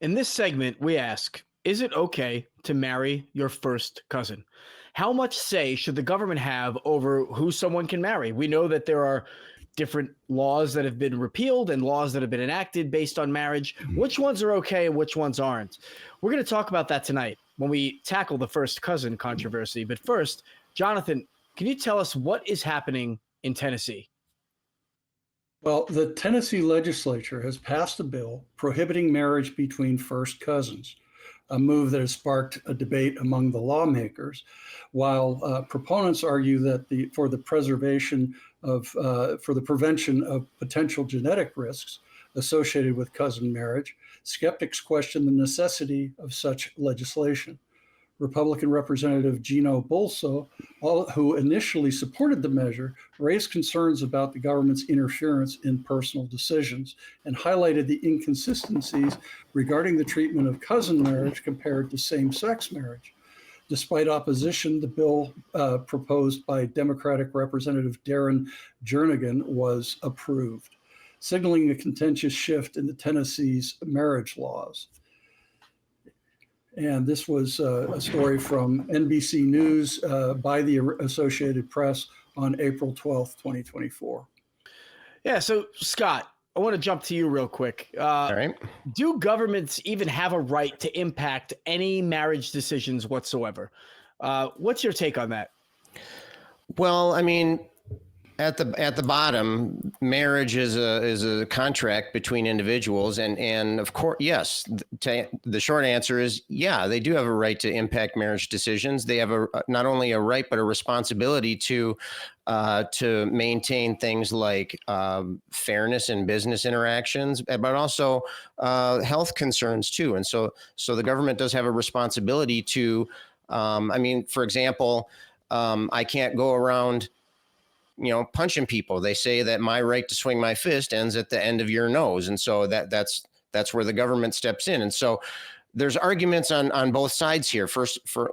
In this segment, we ask, is it okay to marry your first cousin? How much say should the government have over who someone can marry? We know that there are different laws that have been repealed and laws that have been enacted based on marriage. Which ones are okay and which ones aren't? We're going to talk about that tonight when we tackle the first cousin controversy. But first, Jonathan, can you tell us what is happening in Tennessee? Well, the Tennessee legislature has passed a bill prohibiting marriage between first cousins, a move that has sparked a debate among the lawmakers, while proponents argue that for the prevention of potential genetic risks associated with cousin marriage, skeptics question the necessity of such legislation. Republican Representative Gino Bolso, who initially supported the measure, raised concerns about the government's interference in personal decisions and highlighted the inconsistencies regarding the treatment of cousin marriage compared to same-sex marriage. Despite opposition, the bill proposed by Democratic Representative Darren Jernigan was approved, signaling a contentious shift in the Tennessee's marriage laws. And this was a story from NBC News by the Associated Press on April 12th, 2024. Yeah, so Scott, I want to jump to you real quick. All right. Do governments even have a right to impact any marriage decisions whatsoever? What's your take on that? Well, I mean, at the bottom, marriage is a contract between individuals, and of course, yes. The short answer is yeah, they do have a right to impact marriage decisions. They have not only a right but a responsibility to maintain things like fairness in business interactions, but also health concerns too. And so the government does have a responsibility to. I mean, for example, I can't go around punching people. They say that my right to swing my fist ends at the end of your nose. And so that's where the government steps in. And so there's arguments on both sides here. First, for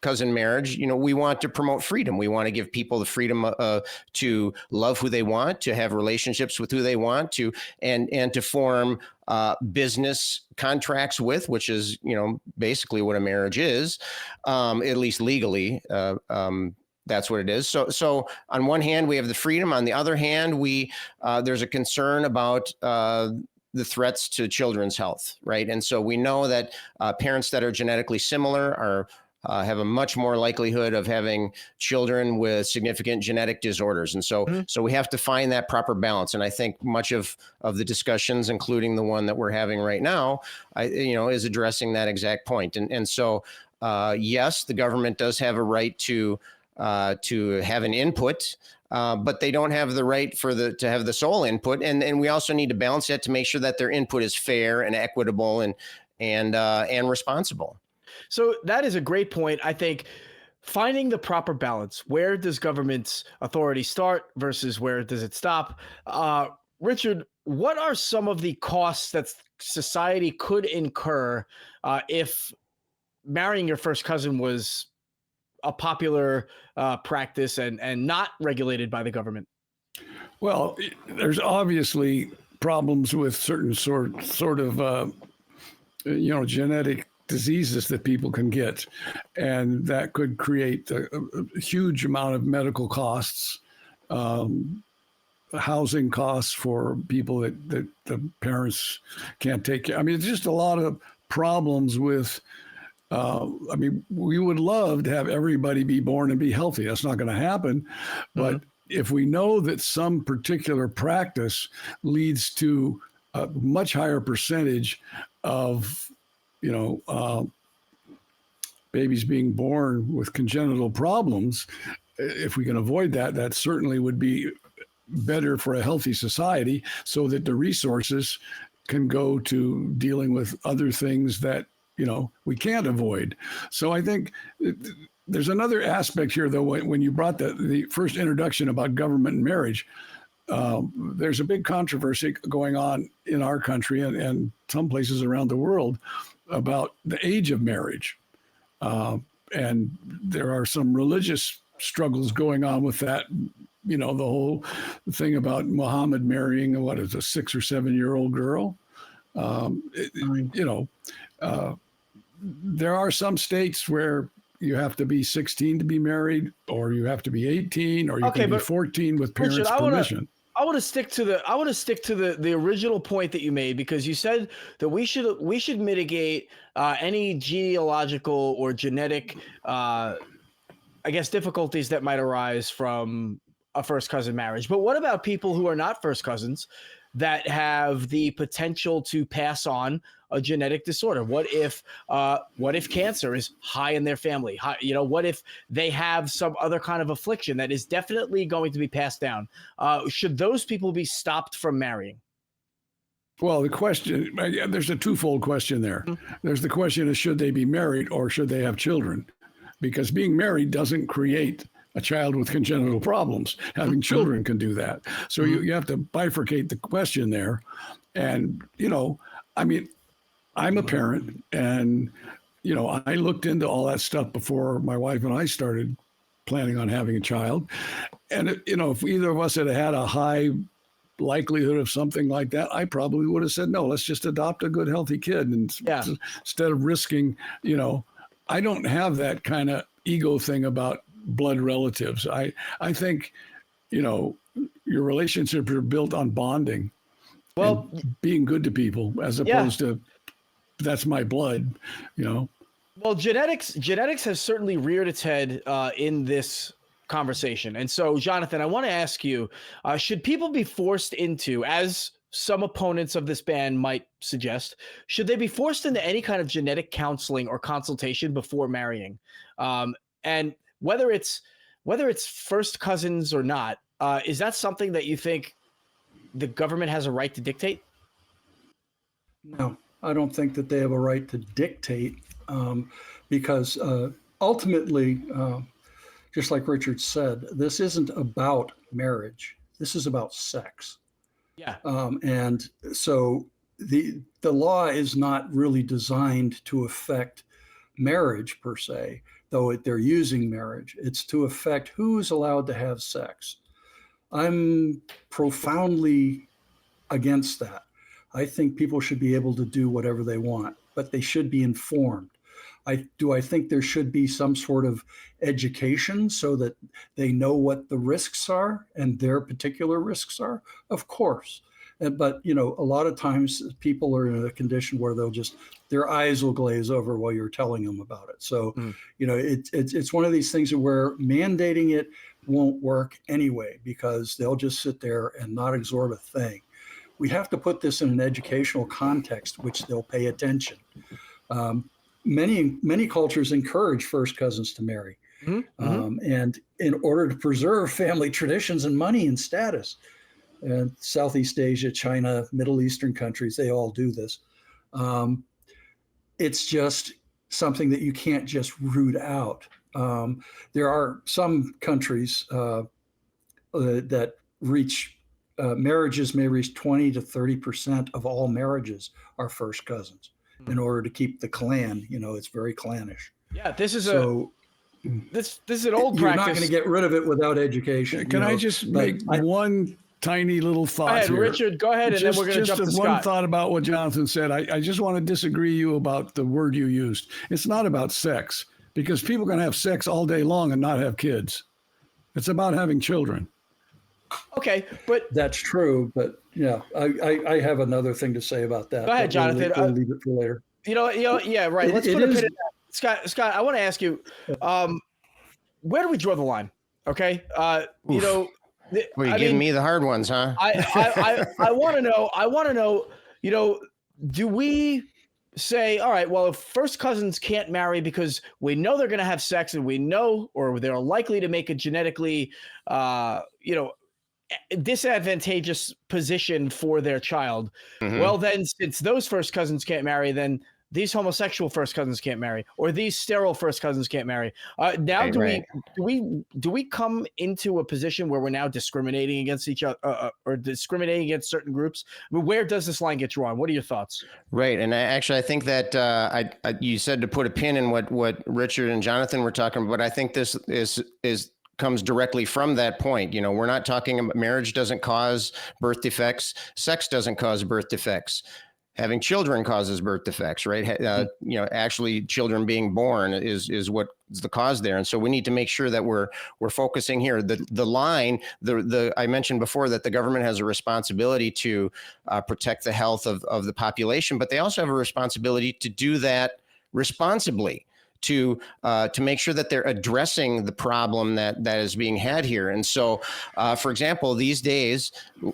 cousin marriage, we want to promote freedom. We want to give people the freedom to love who they want, to have relationships with who they want to, and to form business contracts with, which is, basically what a marriage is, at least legally. That's what it is. So on one hand, we have the freedom. On the other hand, there's a concern about the threats to children's health, right? And so we know that parents that are genetically similar have a much more likelihood of having children with significant genetic disorders. And so we have to find that proper balance. And I think much of the discussions, including the one that we're having right now, is addressing that exact point. And so, yes, the government does have a right to have an input, but they don't have the right to have the sole input. And we also need to balance that to make sure that their input is fair and equitable and responsible. So that is a great point. I think finding the proper balance. Where does government's authority start versus where does it stop? Richard, what are some of the costs that society could incur if marrying your first cousin was a popular practice and not regulated by the government? Well, there's obviously problems with certain sort of genetic diseases that people can get, and that could create a huge amount of medical costs, housing costs for people that the parents can't take care. I mean, it's just a lot of problems with. We would love to have everybody be born and be healthy. That's not going to happen. But if we know that some particular practice leads to a much higher percentage of, babies being born with congenital problems, if we can avoid that, that certainly would be better for a healthy society so that the resources can go to dealing with other things that we can't avoid. So I think there's another aspect here, though, when you brought the first introduction about government and marriage, there's a big controversy going on in our country and some places around the world about the age of marriage. And there are some religious struggles going on with that. The whole thing about Muhammad marrying, a 6 or 7 year old girl. You know, there are some states where you have to be 16 to be married, or you have to be 18, or you Okay, can be but 14 with parents' Richard, permission. I want to stick to the original point that you made, because you said that we should mitigate any genealogical or genetic I guess difficulties that might arise from a first cousin marriage. But what about people who are not first cousins that have the potential to pass on a genetic disorder? What if cancer is high in their family? What if they have some other kind of affliction that is definitely going to be passed down? Should those people be stopped from marrying? Well, the question, there's a twofold question there. There's the question of should they be married or should they have children? Because being married doesn't create a child with congenital problems. Having children can do that. So you have to bifurcate the question there. And, I mean, I'm a parent, and, I looked into all that stuff before my wife and I started planning on having a child. And, if either of us had had a high likelihood of something like that, I probably would have said, no, let's just adopt a good, healthy kid. And instead of risking, I don't have that kind of ego thing about blood relatives. I think, your relationships are built on bonding, and being good to people, as opposed to that's my blood, Well, genetics has certainly reared its head in this conversation. And so, Jonathan, I want to ask you, should people be forced into, as some opponents of this ban might suggest, should they be forced into any kind of genetic counseling or consultation before marrying? And whether it's first cousins or not, is that something that you think the government has a right to dictate? No, I don't think that they have a right to dictate, because ultimately, just like Richard said, this isn't about marriage. This is about sex. Yeah. And so the law is not really designed to affect marriage per se, though they're using marriage. It's to affect who's allowed to have sex. I'm profoundly against that. I think people should be able to do whatever they want, but they should be informed. I think there should be some sort of education so that they know what the risks are and their particular risks are? Of course. But, a lot of times people are in a condition where their eyes will glaze over while you're telling them about it. So, it's one of these things where mandating it won't work anyway, because they'll just sit there and not absorb a thing. We have to put this in an educational context, which they'll pay attention. Many cultures encourage first cousins to marry, and in order to preserve family traditions and money and status. And Southeast Asia, China, Middle Eastern countries, they all do this. It's just something that you can't just root out. There are some countries that reach marriages may reach 20 to 30% of all marriages are first cousins. In order to keep the clan, it's very clannish. Yeah, this is an old practice. You're not going to get rid of it without education. Can I just make one tiny little thought go ahead, here? Richard, go ahead, and then we're going to jump to Scott. One thought about what Jonathan said. I just want to disagree you about the word you used. It's not about sex, because people can have sex all day long and not have kids. It's about having children. Okay, but that's true. But I have another thing to say about that. Go ahead, Jonathan. We'll leave it for later. Yeah, right. Let's put a pin in that. Scott, I want to ask you, where do we draw the line? Okay, You're giving me the hard ones, huh? I want to know. Do we say, all right, well, if first cousins can't marry because we know they're going to have sex, and we know, or they're likely to make a genetically, disadvantageous position for their child. Well, then, since those first cousins can't marry, then these homosexual first cousins can't marry, or these sterile first cousins can't marry. Now, do we come into a position where we're now discriminating against each other, or discriminating against certain groups? I mean, where does this line get drawn? What are your thoughts? Right, and I think that you said to put a pin in what Richard and Jonathan were talking about. But I think this comes directly from that point. We're not talking about marriage doesn't cause birth defects. Sex doesn't cause birth defects. having children causes birth defects, right? Actually children being born is what is the cause there. And so we need to make sure that we're focusing here. The line, I mentioned before that the government has a responsibility to protect the health of the population, but they also have a responsibility to do that responsibly, to make sure that they're addressing the problem that is being had here. And so, for example, these days,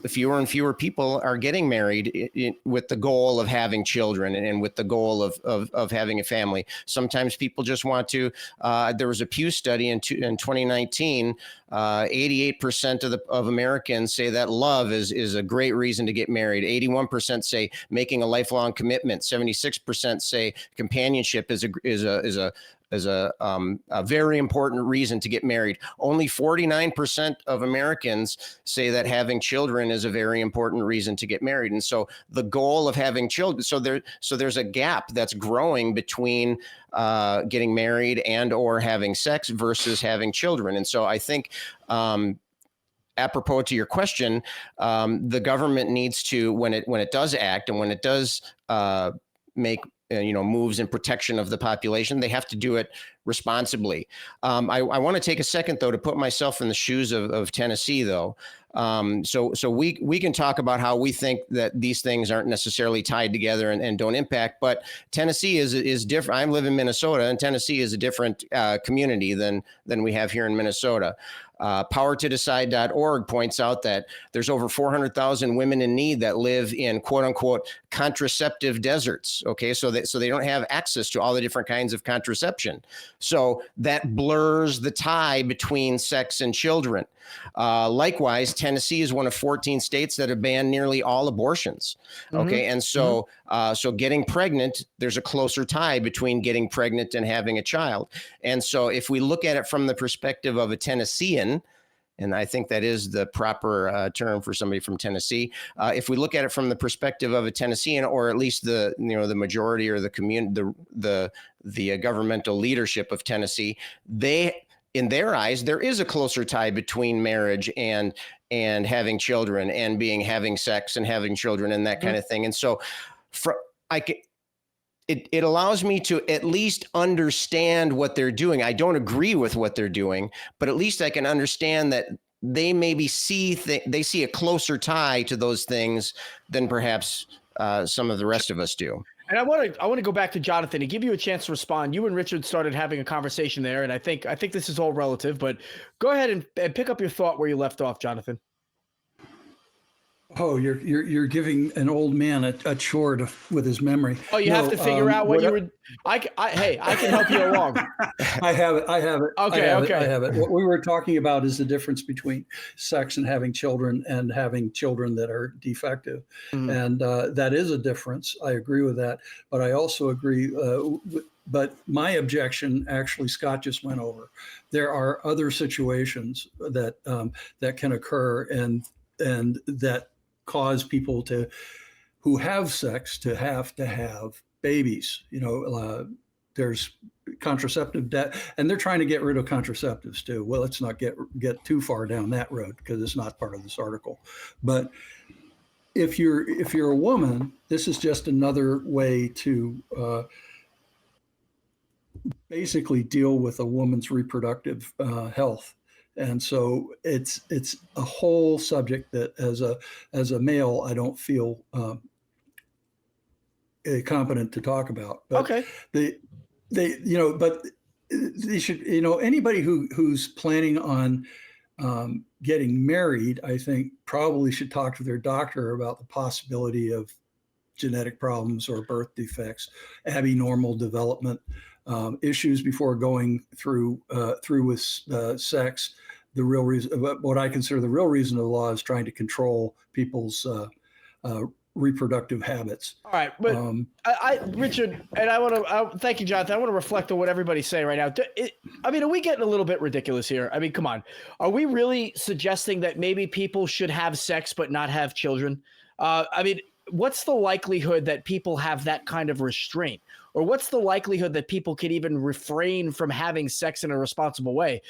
fewer and fewer people are getting married with the goal of having children and with the goal of having a family. Sometimes people just want to. There was a Pew study in 2019. 88% of Americans say that love is a great reason to get married. 81% say making a lifelong commitment. 76% say companionship is a very important reason to get married. Only 49% of Americans say that having children is a very important reason to get married. And so the goal of having children, so there's a gap that's growing between getting married and or having sex versus having children. And so I think, apropos to your question, the government needs to, when it does act and when it does make moves in protection of the population, they have to do it responsibly. I want to take a second, though, to put myself in the shoes of Tennessee, though. So we can talk about how we think that these things aren't necessarily tied together and don't impact, but Tennessee is different. I live in Minnesota, and Tennessee is a different community than we have here in Minnesota. PowerToDecide.org points out that there's over 400,000 women in need that live in quote unquote contraceptive deserts. Okay, so they don't have access to all the different kinds of contraception. So that blurs the tie between sex and children. Likewise, Tennessee is one of 14 states that have banned nearly all abortions. Okay, mm-hmm. And so so getting pregnant, there's a closer tie between getting pregnant and having a child. And so if we look at it from the perspective of a Tennessean, and I think that is the proper term for somebody from Tennessee. If we look at it from the perspective of a Tennessean, or at least the majority or the community, the governmental leadership of Tennessee, in their eyes, there is a closer tie between marriage and having children and having sex and having children and that kind of thing. And so, it allows me to at least understand what they're doing. I don't agree with what they're doing, but at least I can understand that they maybe they see a closer tie to those things than perhaps some of the rest of us do. And I want to go back to Jonathan and give you a chance to respond. You and Richard started having a conversation there, and I think this is all relative, but go ahead and pick up your thought where you left off, Jonathan. Oh, you're giving an old man a chore with his memory. Oh, you have to figure out what you were. Hey, I can help you along. I have it. Okay. I have it. What we were talking about is the difference between sex and having children and having children that are defective. Mm-hmm. And that is a difference. I agree with that. But I also agree but my objection, actually, Scott just went over. There are other situations that can occur and that cause people who have sex to have babies. There's contraceptive debt, and they're trying to get rid of contraceptives too. Well, let's not get too far down that road because it's not part of this article. But if you're a woman, this is just another way to basically deal with a woman's reproductive health. And so it's a whole subject that as a male, I don't feel competent to talk about. But okay. But they should, anybody who's planning on getting married, I think probably should talk to their doctor about the possibility of genetic problems or birth defects, abnormal development issues before going through with sex. The real reason, what I consider the real reason of the law, is trying to control people's reproductive habits. All right, but Richard, and I want to thank you, Jonathan. I want to reflect on what everybody's saying right now. Are we getting a little bit ridiculous here? I mean, come on. Are we really suggesting that maybe people should have sex but not have children? What's the likelihood that people have that kind of restraint? Or what's the likelihood that people can even refrain from having sex in a responsible way?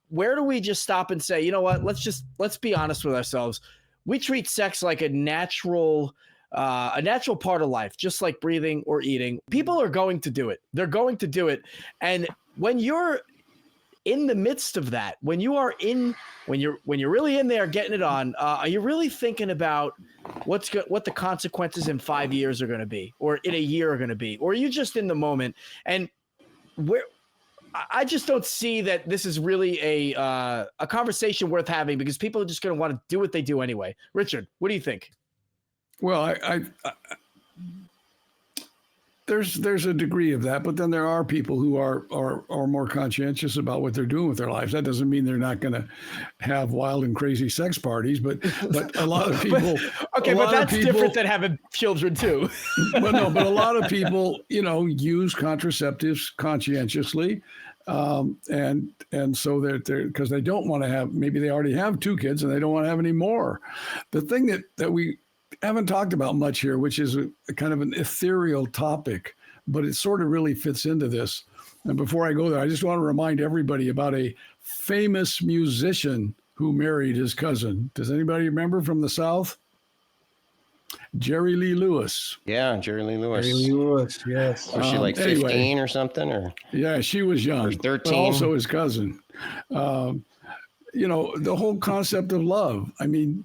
Where do we just stop and say, you know what, let's be honest with ourselves. We treat sex like a natural a natural part of life, just like breathing or eating. People are going to do it. They're going to do it. And when you're in the midst of that, when you're really in there getting it on, are you really thinking about what the consequences in 5 years are going to be, or in a year are going to be, or are you just in the moment? And I just don't see that this is really a conversation worth having, because people are just going to want to do what they do anyway. Richard, what do you think? Well, I there's a degree of that, but then there are people who are more conscientious about what they're doing with their lives. That doesn't mean they're not going to have wild and crazy sex parties, but a lot of people. but that's different than having children too. But a lot of people, use contraceptives conscientiously, and so they're because they don't want to have. Maybe they already have 2 kids and they don't want to have any more. The thing that we haven't talked about much here, which is a kind of an ethereal topic, but it sort of really fits into this. And before I go there, I just want to remind everybody about a famous musician who married his cousin. Does anybody remember from the South? Jerry Lee Lewis. Yeah, Jerry Lee Lewis. Jerry Lee Lewis, yes. Was she like 15 or something? Or yeah, she was young. Or 13. But also his cousin. The whole concept of love. I mean,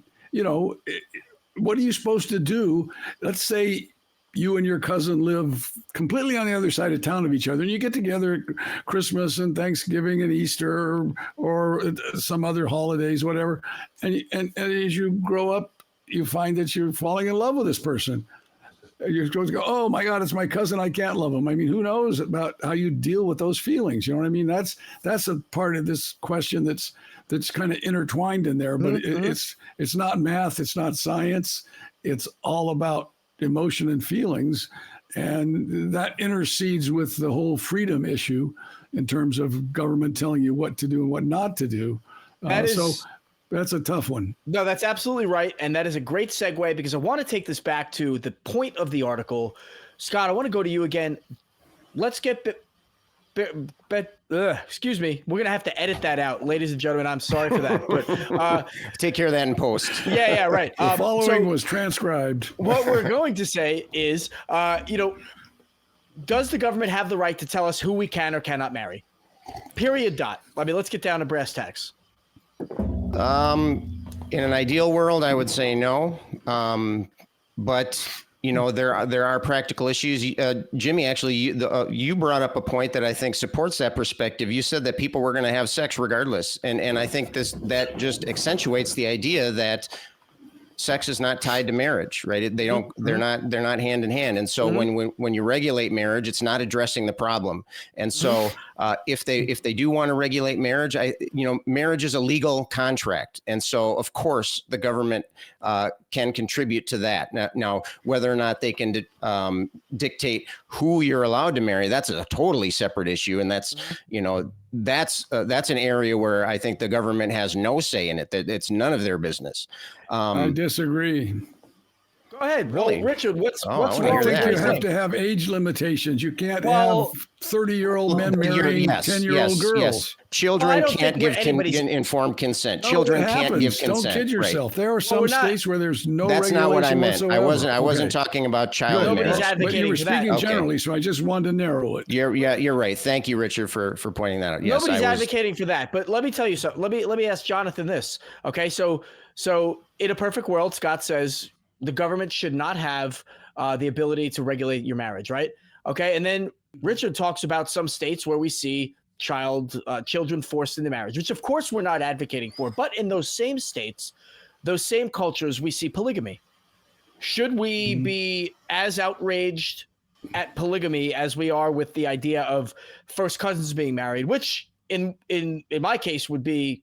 what are you supposed to do? Let's say you and your cousin live completely on the other side of town of each other, and you get together at Christmas and Thanksgiving and Easter or some other holidays, whatever. And as you grow up, you find that you're falling in love with this person. You're supposed to go, oh my God, it's my cousin. I can't love him. I mean, who knows about how you deal with those feelings? You know what I mean? That's a part of this question that's kind of intertwined in there, but it's not math. It's not science. It's all about emotion and feelings. And that intercedes with the whole freedom issue in terms of government telling you what to do and what not to do. So that's a tough one. No, that's absolutely right. And that is a great segue, because I want to take this back to the point of the article. Scott, I want to go to you again. Let's get excuse me. We're going to have to edit that out, ladies and gentlemen. I'm sorry for that. But take care of that in post. Yeah, right. The following was transcribed. What we're going to say is, does the government have the right to tell us who we can or cannot marry? Period. Dot. I mean, let's get down to brass tacks. In an ideal world, I would say no. But there are practical issues. Jimmy, actually, you brought up a point that I think supports that perspective. You said that people were going to have sex regardless, and I think that just accentuates the idea that sex is not tied to marriage, right? They're not hand in hand. And so when you regulate marriage, it's not addressing the problem. And so if they do want to regulate marriage, marriage is a legal contract. And so of course the government can contribute to that. Now, whether or not they can dictate who you're allowed to marry, that's a totally separate issue. And that's an area where I think the government has no say in it. That it's none of their business. I disagree. Go ahead, really, Richard. What's I wrong? wanna With hear that? that. You have to have age limitations. You can't have 30-year-old men marrying 10-year-old girls. Yes. Children can't give informed consent. Children can't give consent. Don't kid yourself. Right. There are some states where there's no That's regulation not what I meant. whatsoever. I wasn't talking about child Nobody's marriage. advocating But you were for that. speaking generally, so I just wanted to narrow it. You're right. Thank you, Richard, for pointing that out. Yes, Nobody's advocating for that. But let me tell you something. Let me ask Jonathan this. Okay, so in a perfect world, Scott says the government should not have the ability to regulate your marriage, right? Okay, and then Richard talks about some states where we see children forced into marriage, which of course we're not advocating for. But in those same states, those same cultures, we see polygamy. Should we be as outraged at polygamy as we are with the idea of first cousins being married, which in my case would be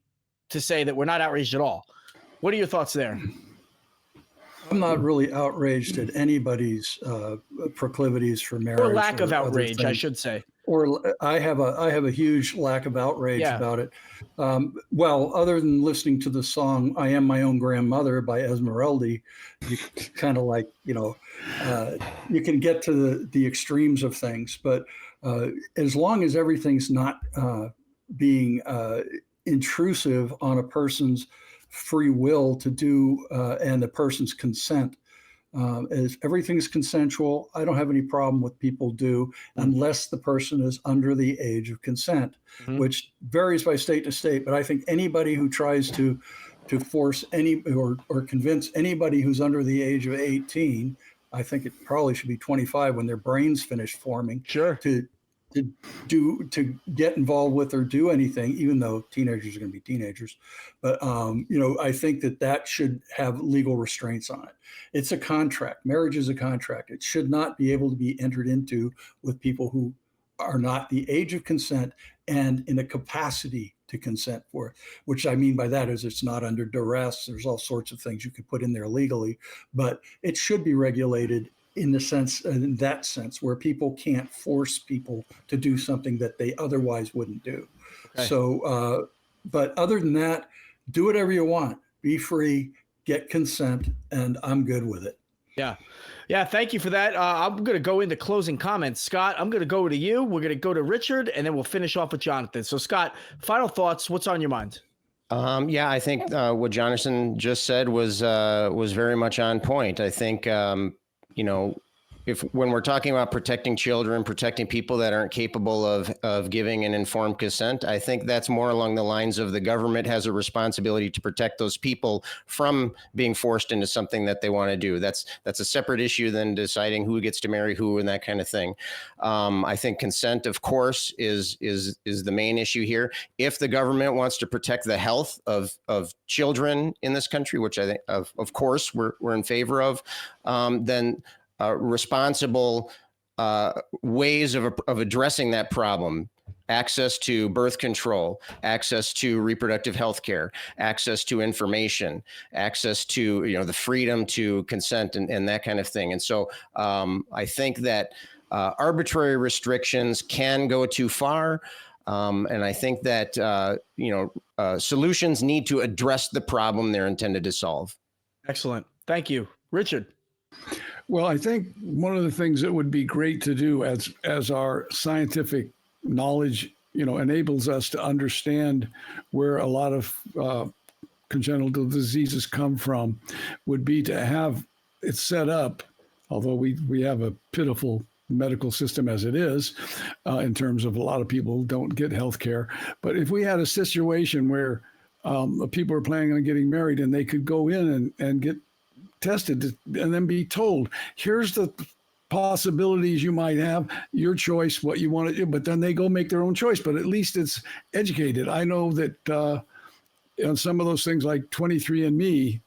to say that we're not outraged at all? What are your thoughts there? I'm not really outraged at anybody's proclivities for marriage, Or lack of other outrage, I things. should say. Or I have a huge lack of outrage about it. Well, other than listening to the song "I Am My Own Grandmother" by Esmeralda, you kind of you can get to the extremes of things. But as long as everything's not being intrusive on a person's free will to do and the person's consent, As everything's consensual, I don't have any problem with people do unless the person is under the age of consent, which varies by state to state. But I think anybody who tries to force any or convince anybody who's under the age of 18, I think it probably should be 25 when their brains finish forming, Sure. to get involved with or do anything, even though teenagers are going to be teenagers. But I think that should have legal restraints on it. It's a contract. Marriage is a contract. It should not be able to be entered into with people who are not the age of consent and in a capacity to consent for it. Which I mean by that is it's not under duress. There's all sorts of things you could put in there legally, but it should be regulated in that sense, where people can't force people to do something that they otherwise wouldn't do. Okay. So, but other than that, do whatever you want, be free, get consent, and I'm good with it. Yeah. Yeah. Thank you for that. I'm going to go into closing comments. Scott, I'm going to go to you. We're going to go to Richard, and then we'll finish off with Jonathan. So Scott, final thoughts. What's on your mind? Yeah, I think what Jonathan just said was very much on point. I think, when we're talking about protecting children, protecting people that aren't capable of giving an informed consent, I think that's more along the lines of the government has a responsibility to protect those people from being forced into something that they want to do. That's a separate issue than deciding who gets to marry who and that kind of thing. I think consent, of course, is the main issue here. If the government wants to protect the health of children in this country, which I think, of course, we're in favor of, then responsible ways of addressing that problem: access to birth control, access to reproductive health care, access to information, access to the freedom to consent and that kind of thing. And so I think that arbitrary restrictions can go too far. And I think that solutions need to address the problem they're intended to solve. Excellent. Thank you. Richard. Well, I think one of the things that would be great to do as our scientific knowledge, enables us to understand where a lot of congenital diseases come from, would be to have it set up, although we have a pitiful medical system as it is, in terms of a lot of people don't get health care. But if we had a situation where people are planning on getting married and they could go in and get tested and then be told, here's the possibilities you might have, your choice, what you want to do, but then they go make their own choice, but at least it's educated. I know that on some of those things like 23andMe,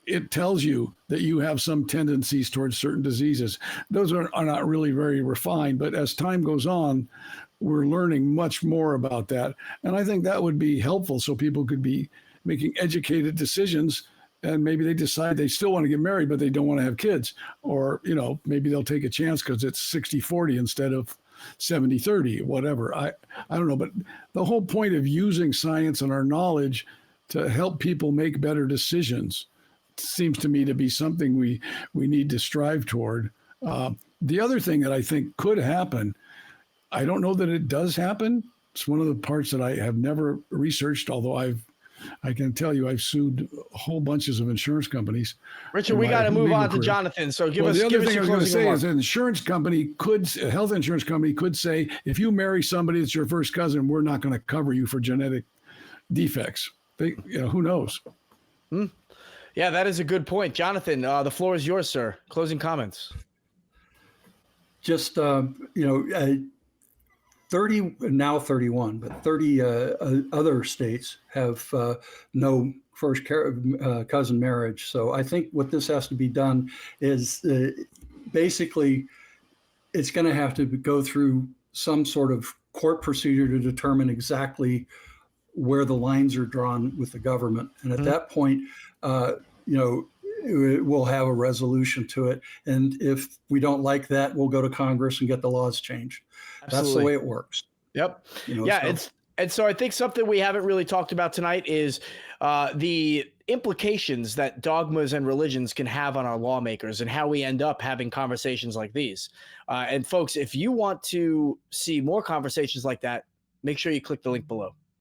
it tells you that you have some tendencies towards certain diseases. Those are not really very refined, but as time goes on, we're learning much more about that. And I think that would be helpful so people could be making educated decisions. And maybe they decide they still want to get married, but they don't want to have kids. Or, maybe they'll take a chance because it's 60-40 instead of 70-30, whatever. I don't know. But the whole point of using science and our knowledge to help people make better decisions seems to me to be something we need to strive toward. The other thing that I think could happen, I don't know that it does happen. It's one of the parts that I have never researched, although I can tell you I've sued whole bunches of insurance companies. Richard, we got to move on to Jonathan. So give us your closing remarks. The other thing I was going to say is a health insurance company could say, if you marry somebody that's your first cousin, we're not going to cover you for genetic defects. Who knows? Yeah, that is a good point. Jonathan, the floor is yours, sir. Closing comments. Just, 30, now 31, but 30 other states have no first cousin marriage. So I think what this has to be done is basically it's going to have to go through some sort of court procedure to determine exactly where the lines are drawn with the government. And at that point, we'll have a resolution to it. And if we don't like that, we'll go to Congress and get the laws changed. Absolutely. That's the way it works. Yep. And so I think something we haven't really talked about tonight is the implications that dogmas and religions can have on our lawmakers and how we end up having conversations like these. And folks, if you want to see more conversations like that, make sure you click the link below.